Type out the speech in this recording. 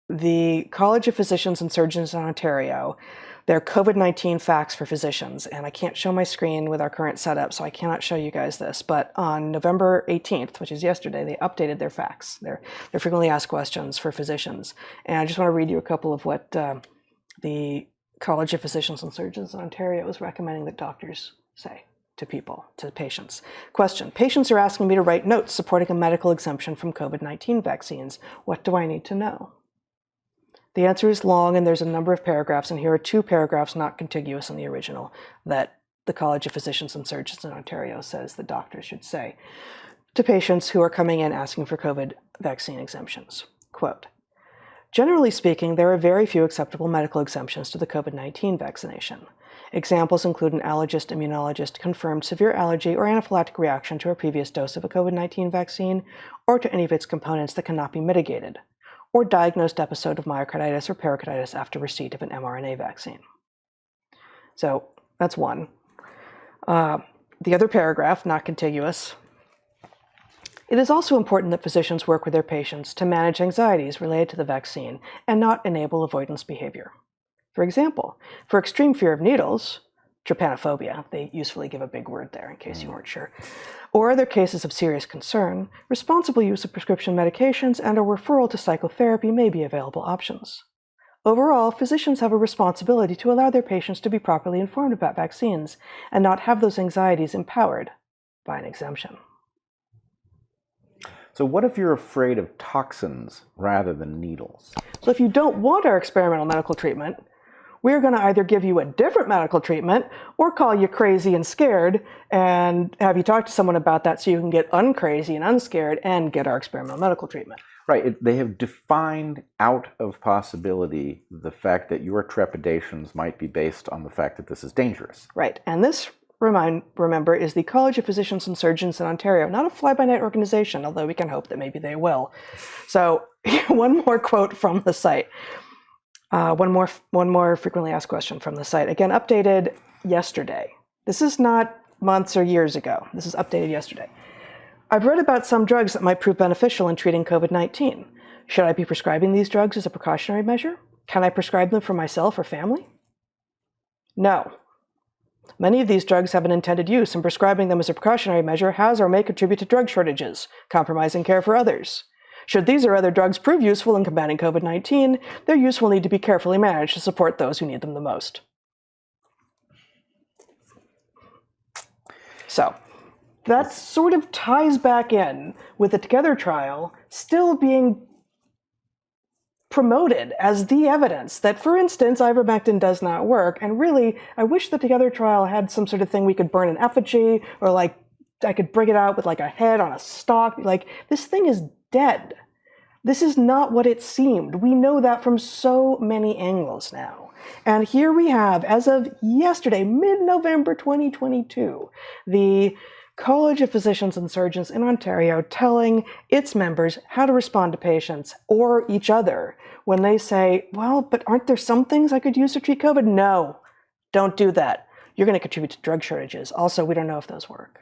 the College of Physicians and Surgeons in Ontario, their COVID-19 facts for physicians, and I can't show my screen with our current setup, so I cannot show you guys this, but on November 18th, which is yesterday, they updated their facts, their frequently asked questions for physicians. And I just want to read you a couple of what the College of Physicians and Surgeons in Ontario is recommending that doctors say to people, to patients. Question: patients are asking me to write notes supporting a medical exemption from COVID-19 vaccines. What do I need to know? The answer is long, and there's a number of paragraphs, and here are 2 paragraphs not contiguous in the original that the College of Physicians and Surgeons in Ontario says that doctors should say to patients who are coming in asking for COVID vaccine exemptions. Quote, generally speaking, there are very few acceptable medical exemptions to the COVID-19 vaccination. Examples include an allergist, immunologist, confirmed severe allergy or anaphylactic reaction to a previous dose of a COVID-19 vaccine or to any of its components that cannot be mitigated, or diagnosed episode of myocarditis or pericarditis after receipt of an mRNA vaccine. So that's one. The other paragraph, not contiguous. It is also important that physicians work with their patients to manage anxieties related to the vaccine and not enable avoidance behavior. For example, for extreme fear of needles, trypanophobia, they usefully give a big word there in case you weren't sure, or other cases of serious concern, responsible use of prescription medications and a referral to psychotherapy may be available options. Overall, physicians have a responsibility to allow their patients to be properly informed about vaccines and not have those anxieties empowered by an exemption. So what if you're afraid of toxins rather than needles? So if you don't want our experimental medical treatment, we're going to either give you a different medical treatment or call you crazy and scared and have you talk to someone about that so you can get uncrazy and unscared and get our experimental medical treatment. Right. They have defined out of possibility the fact that your trepidations might be based on the fact that this is dangerous. Right. And this, remember, is the College of Physicians and Surgeons in Ontario, not a fly-by-night organization, although we can hope that maybe they will. So one more quote from the site. One more frequently asked question from the site. Again, updated yesterday. This is not months or years ago. This is updated yesterday. I've read about some drugs that might prove beneficial in treating COVID-19. Should I be prescribing these drugs as a precautionary measure? Can I prescribe them for myself or family? No. Many of these drugs have an intended use, and prescribing them as a precautionary measure has or may contribute to drug shortages, compromising care for others. Should these or other drugs prove useful in combating COVID-19, their use will need to be carefully managed to support those who need them the most. So, that sort of ties back in with the Together trial still being promoted as the evidence that, for instance, ivermectin does not work. And really, I wish the Together trial had some sort of thing we could burn an effigy, or like I could bring it out with like a head on a stalk. Like, this thing is dead. This is not what it seemed. We know that from so many angles now. And here we have, as of yesterday, mid-November 2022, the College of Physicians and Surgeons in Ontario telling its members how to respond to patients or each other when they say, well, but aren't there some things I could use to treat COVID? No, don't do that. You're going to contribute to drug shortages. Also, we don't know if those work.